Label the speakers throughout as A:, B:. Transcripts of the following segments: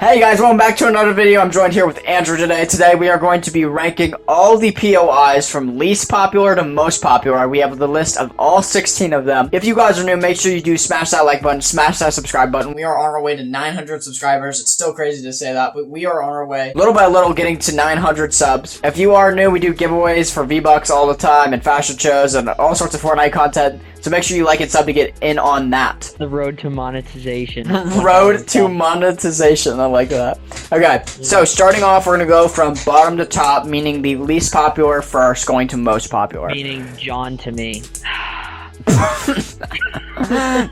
A: Hey guys, welcome back to another video. I'm joined here with Andrew today. Today we are going to be ranking all the POIs from least popular to most popular. We have the list of all 16 of them. If you guys are new, make sure you do smash that like button, smash that subscribe button. We are on our way to 900 subscribers. It's still crazy to say that, but we are on our way, little by little, getting to 900 subs. If you are new, we do giveaways for V-Bucks all the time and fashion shows and all sorts of Fortnite content. So make sure you like and sub to get in on that.
B: The road to monetization.
A: Road to monetization. I like that. Okay, so starting off, we're going to go from bottom to top, meaning the least popular first, going to most popular.
B: Meaning John to me.
A: I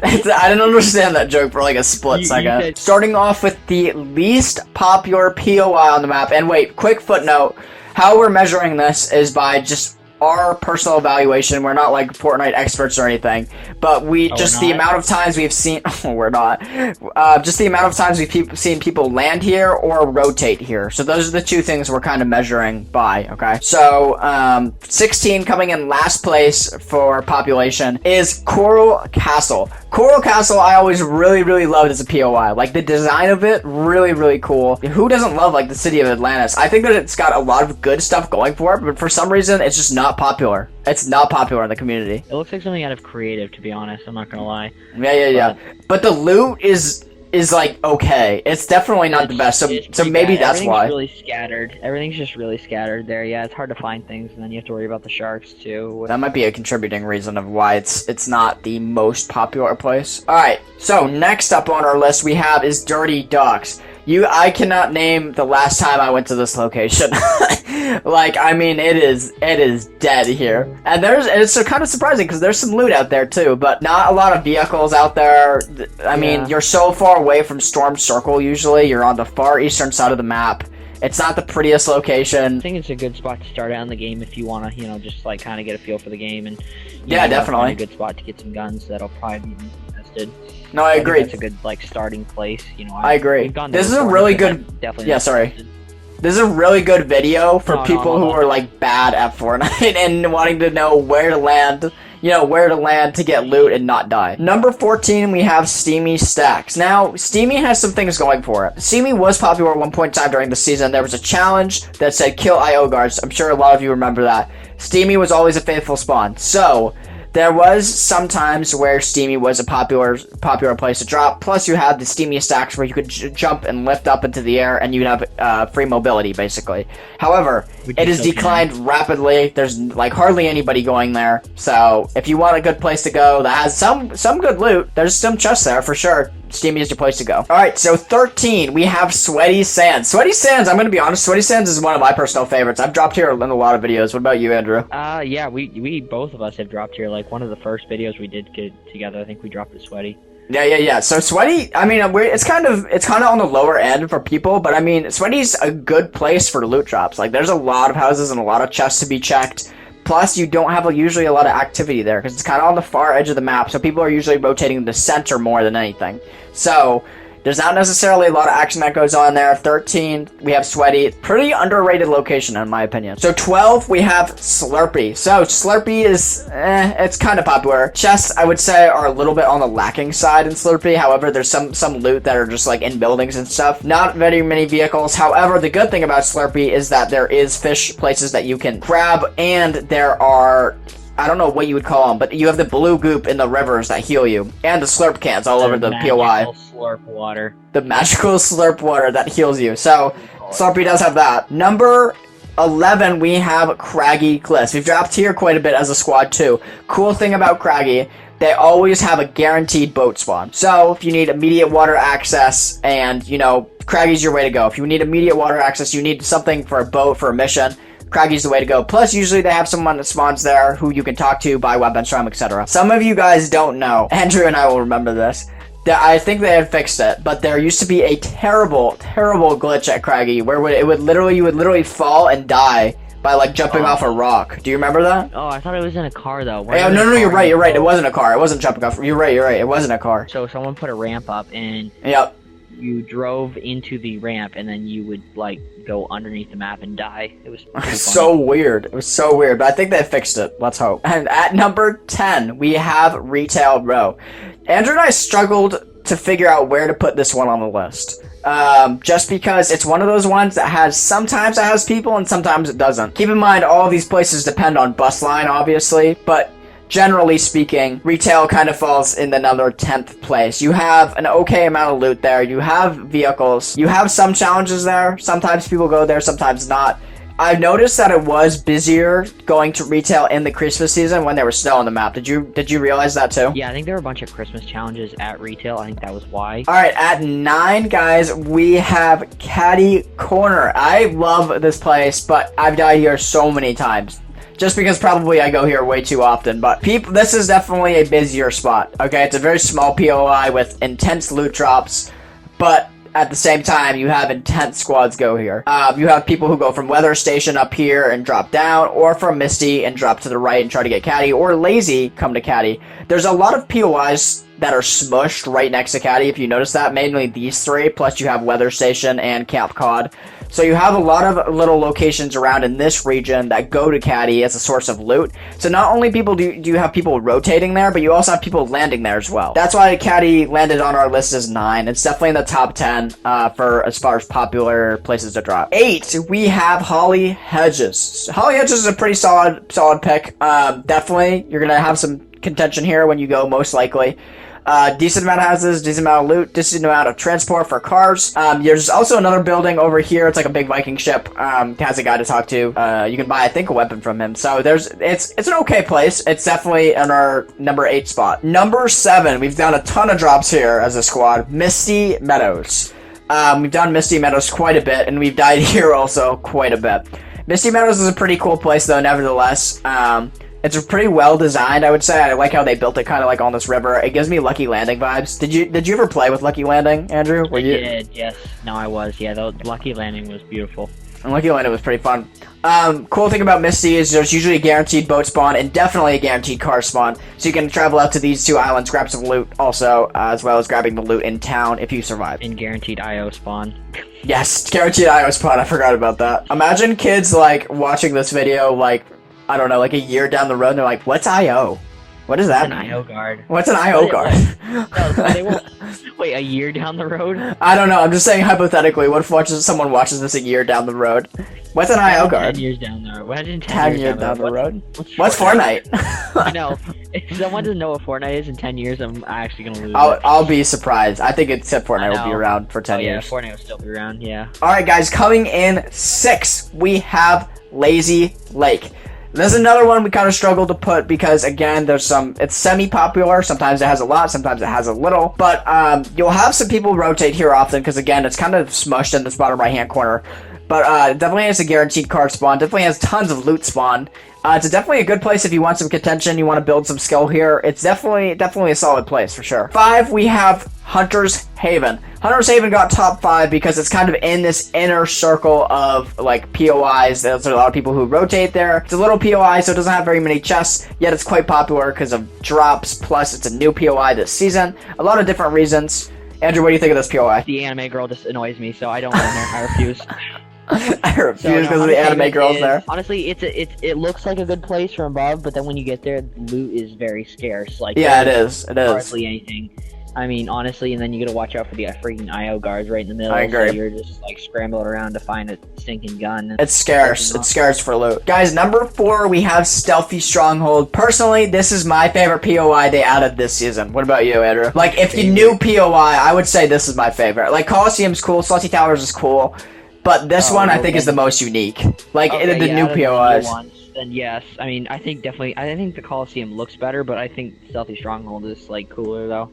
A: didn't understand that joke for like a split second. Starting off with the least popular POI on the map. And wait, quick footnote. How we're measuring this is by just our personal evaluation. We're not like Fortnite experts or anything, but just the amount of times we've seen we're not just the amount of times we've seen people land here or rotate here. So those are the two things we're kind of measuring by. Okay, so 16 coming in last place for population is Coral Castle. Coral Castle I always really loved as a POI. Like the design of it, really cool. Who doesn't love like the city of Atlantis? I think that it's got a lot of good stuff going for it, but for some reason it's just not popular. It's not popular in the community.
B: It looks like something out of creative, to be honest. I'm not gonna lie.
A: Yeah. But the loot is like okay. It's definitely not the best. So maybe that's why.
B: Everything's just really scattered there. Yeah, it's hard to find things, and then you have to worry about the sharks too.
A: That might be a contributing reason of why it's not the most popular place. All right. So next up on our list we have is Dirty Docks. I cannot name the last time I went to this location. Like, I mean, it is dead here. And it's kind of surprising because there's some loot out there too, but not a lot of vehicles out there. I mean, you're so far away from Storm Circle usually. You're on the far eastern side of the map. It's not the prettiest location.
B: I think it's a good spot to start out in the game if you want to, just like kind of get a feel for the game and
A: definitely
B: a good spot to get some guns that'll probably be invested.
A: No, I agree.
B: That's a good like starting place.
A: I agree. This is a really good. This is a really good video for people who are like bad at Fortnite and wanting to know where to land. Where to land to get loot and not die. Number 14, we have Steamy Stacks. Now, Steamy has some things going for it. Steamy was popular at one point in time during the season. There was a challenge that said kill IO guards. I'm sure a lot of you remember that. Steamy was always a faithful spawn. So, there was some times where Steamy was a popular place to drop. Plus, you had the Steamy Stacks where you could jump and lift up into the air, and you'd have free mobility, basically. However, it has declined rapidly. There's like hardly anybody going there. So, if you want a good place to go that has some good loot, there's some chests there for sure. Steamy is your place to go. Alright, so 13, we have Sweaty Sands. Sweaty Sands, I'm gonna be honest, Sweaty Sands is one of my personal favorites. I've dropped here in a lot of videos. What about you, Andrew?
B: Yeah, we both of us have dropped here. Like, one of the first videos we did get together, I think we dropped at Sweaty.
A: Yeah. So Sweaty, I mean, it's kind of on the lower end for people, but I mean, Sweaty's a good place for loot drops. Like, there's a lot of houses and a lot of chests to be checked. Plus, you don't have usually a lot of activity there because it's kind of on the far edge of the map, so people are usually rotating the center more than anything. So, there's not necessarily a lot of action that goes on there. 13, we have Sweaty. Pretty underrated location, in my opinion. So, 12, we have Slurpy. So, Slurpy is, it's kind of popular. Chests, I would say, are a little bit on the lacking side in Slurpy. However, there's some loot that are just, like, in buildings and stuff. Not very many vehicles. However, the good thing about Slurpy is that there is fish places that you can grab, and there are... I don't know what you would call them, but you have the blue goop in the rivers that heal you. And the slurp cans all over the POI.
B: Slurp water.
A: The magical slurp water that heals you. So, Slurpy does have that. Number 11, we have Craggy Cliffs. We've dropped here quite a bit as a squad, too. Cool thing about Craggy, they always have a guaranteed boat spawn. So, if you need immediate water access and, Craggy's your way to go. If you need immediate water access, you need something for a boat, for a mission, Craggy's the way to go. Plus, usually they have someone that spawns there who you can talk to, buy weapons from, etc. Some of you guys don't know. Andrew and I will remember this. I think they had fixed it, but there used to be a terrible glitch at Craggy where you would literally fall and die by like jumping off a rock. Do you remember that?
B: Oh, I thought it was in a car though.
A: No, you're right. It wasn't a car. It wasn't jumping off. You're right. It wasn't a car.
B: So someone put a ramp up and you drove into the ramp and then you would like go underneath the map and die. It was
A: so weird. It was so weird, but I think they fixed it. Let's hope. And at number 10, we have Retail Row. Andrew and I struggled to figure out where to put this one on the list. just because it's one of those ones that sometimes it has people and sometimes it doesn't. Keep in mind, all these places depend on bus line, obviously, but generally speaking, retail kind of falls in another 10th place. You have an okay amount of loot there. You have vehicles. You have some challenges there. Sometimes people go there, sometimes not. I've noticed that it was busier going to retail in the Christmas season when there was snow on the map. Did you realize that too?
B: Yeah, I think there were a bunch of Christmas challenges at retail. I think that was why.
A: All right, at 9, guys, we have Caddy Corner. I love this place, but I've died here so many times. Just because probably I go here way too often, but this is definitely a busier spot, okay? It's a very small POI with intense loot drops, but at the same time, you have intense squads go here. You have people who go from Weather Station up here and drop down, or from Misty and drop to the right and try to get Caddy, or Lazy come to Caddy. There's a lot of POIs that are smushed right next to Caddy, if you notice that. Mainly these 3, plus you have Weather Station and Camp Cod. So you have a lot of little locations around in this region that go to Caddy as a source of loot. So not only do you have people rotating there, but you also have people landing there as well. That's why Caddy landed on our list as 9. It's definitely in the top 10 for as far as popular places to drop. 8, we have Holly Hedges. Holly Hedges is a pretty solid pick. Definitely, you're gonna have some contention here when you go, most likely. Decent amount of houses, decent amount of loot, decent amount of transport for cars. There's also another building over here. It's like a big Viking ship. Has a guy to talk to. You can buy, I think, a weapon from him. So it's an okay place. It's definitely in our number 8 spot. Number 7, we've done a ton of drops here as a squad. Misty Meadows. We've done Misty Meadows quite a bit, and we've died here also quite a bit. Misty Meadows is a pretty cool place, though, nevertheless. It's pretty well designed, I would say. I like how they built it kind of like on this river. It gives me Lucky Landing vibes. Did you ever play with Lucky Landing, Andrew?
B: I did, yes. No, I was. Yeah, the Lucky Landing was beautiful.
A: And Lucky Landing was pretty fun. Cool thing about Misty is there's usually a guaranteed boat spawn and definitely a guaranteed car spawn. So you can travel out to these 2 islands, grab some loot also, as well as grabbing the loot in town if you survive.
B: And guaranteed IO spawn.
A: Yes, guaranteed IO spawn. I forgot about that. Imagine kids, like, watching this video, like, I don't know, like a year down the road, and they're like, what's IO? What does that mean?
B: An IO guard.
A: What's an IO guard?
B: No, they won't. Wait, a year down the road?
A: I don't know, I'm just saying hypothetically, what if someone watches this a year down the road? What's an IO guard?
B: 10 years down the road. Imagine
A: 10 years down the road? What's Fortnite?
B: I know. If someone doesn't know what Fortnite is in 10 years, I'm actually gonna lose
A: I'll be surprised. I think Fortnite will be around for 10 years.
B: Yeah, Fortnite will still be around, yeah.
A: Alright guys, coming in 6, we have Lazy Lake. There's another one we kind of struggled to put because, again, it's semi-popular. Sometimes it has a lot, sometimes it has a little. But you'll have some people rotate here often because, again, it's kind of smushed in this bottom right-hand corner. But it definitely has a guaranteed card spawn. Definitely has tons of loot spawn. It's definitely a good place if you want some contention, you want to build some skill here. It's definitely a solid place for sure. 5, we have Hunter's Haven. Hunter's Haven got top 5 because it's kind of in this inner circle of like POIs. There's a lot of people who rotate there. It's a little POI, so it doesn't have very many chests, yet it's quite popular because of drops, plus it's a new POI this season. A lot of different reasons. Andrew, what do you think of this POI?
B: The anime girl just annoys me, so I don't want there. I refuse.
A: I refuse because the anime girl's there.
B: Honestly, it looks like a good place from above, but then when you get there, the loot is very scarce. Like,
A: yeah, it is.
B: Hardly anything. I mean, honestly, and then you gotta watch out for the freaking IO guards right in the middle.
A: I agree.
B: So you're just like scrambling around to find a stinking gun.
A: It's scarce. It's scarce for loot. Guys, number 4, we have Stealthy Stronghold. Personally, this is my favorite POI they added this season. What about you, Andrew? Like, if you knew POI, I would say this is my favorite. Like, Coliseum's cool, Salty Towers is cool, but this one I think is the most unique. Like, the new POIs.
B: Then yes, I mean, I think the Coliseum looks better, but I think Stealthy Stronghold is like cooler though.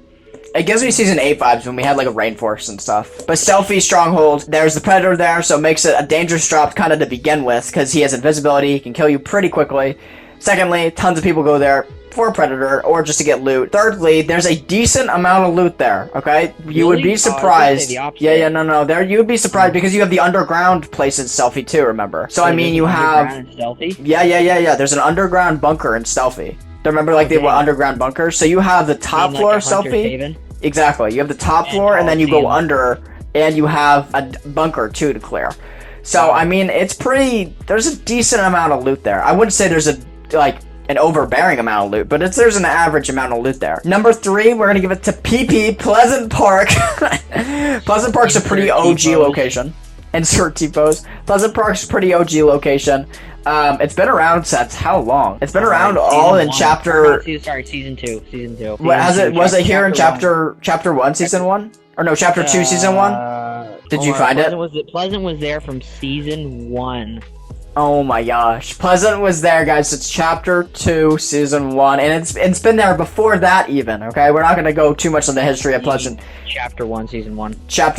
A: It gives me Season 8 vibes when we had like a rainforest and stuff. But Stealthy Stronghold, there's the Predator there, so it makes it a dangerous drop kind of to begin with, because he has invisibility, he can kill you pretty quickly. Secondly, tons of people go there for a Predator, or just to get loot. Thirdly, there's a decent amount of loot there, okay? You would be surprised. No. There, you would be surprised because you have the underground place in Stealthy too, remember? So, I mean, you have...
B: Stealthy?
A: Yeah. There's an underground bunker in Stealthy. Remember, like, they were underground bunkers? So you have the top floor of Stealthy. Exactly. You have the top floor, and then you go under, and you have a bunker, too, to clear. So, I mean, it's pretty... There's a decent amount of loot there. I wouldn't say there's a, like, an overbearing amount of loot, but there's an average amount of loot there. Number 3, we're gonna give it to PP, Pleasant Park. Pleasant Park's a pretty OG location. Insert T-pose. Pleasant Park's a pretty OG location. It's been around since how long? It's been around all in chapter...
B: Season 2. Season 2.
A: Was it here in chapter 1, season 1? Or no, chapter 2, season 1? Did you find it?
B: Pleasant was there from season 1.
A: Oh my gosh. Pleasant was there, guys. It's chapter 2, season 1, and it's been there before that even, okay? We're not gonna go too much on the history of Pleasant.
B: Chapter 1, season 1.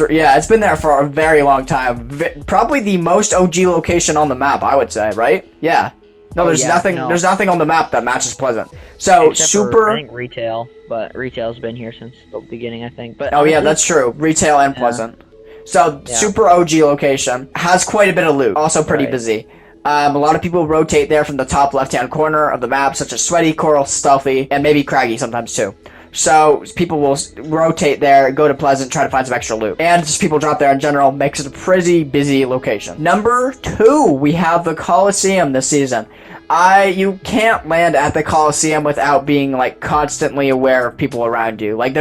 A: Yeah, it's been there for a very long time. Probably the most OG location on the map, I would say, right? Yeah. No, there's nothing on the map that matches Pleasant. So,
B: Except for, I think retail, but retail's been here since the beginning, I think. But
A: yeah, that's true. Retail and Pleasant. So, super OG location. Has quite a bit of loot. Also pretty busy. A lot of people rotate there from the top left-hand corner of the map, such as Sweaty, Coral, Stealthy, and maybe Craggy sometimes too. So people will rotate there, go to Pleasant, try to find some extra loot. And just people drop there in general, makes it a pretty busy location. Number 2, we have the Coliseum this season. You can't land at the Coliseum without being, like, constantly aware of people around you. Like,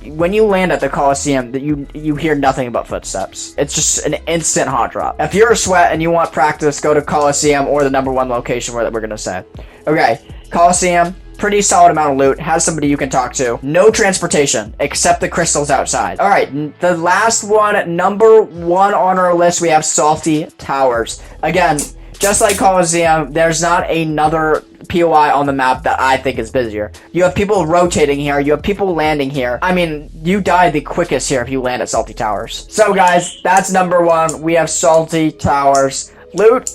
A: when you land at the Coliseum, you hear nothing but footsteps. It's just an instant hot drop. If you're a sweat and you want practice, go to Coliseum or the number 1 location that we're gonna say. Okay, Coliseum, pretty solid amount of loot, has somebody you can talk to. No transportation, except the crystals outside. Alright, the last one, number 1 on our list, we have Salty Towers. Again, just like Coliseum, there's not another POI on the map that I think is busier. You have people rotating here, you have people landing here. I mean, you die the quickest here if you land at Salty Towers. So guys, that's number 1. We have Salty Towers. Loot,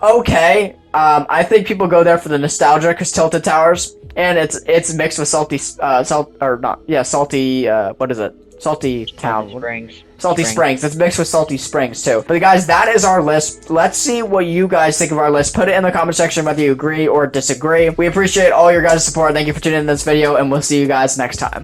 A: okay. I think people go there for the nostalgia, because Tilted Towers, and it's mixed with salty, what is it? Salty Town.
B: Springs.
A: Salty Springs. It's mixed with Salty Springs, too. But guys, that is our list. Let's see what you guys think of our list. Put it in the comment section whether you agree or disagree. We appreciate all your guys' support. Thank you for tuning in this video, and we'll see you guys next time.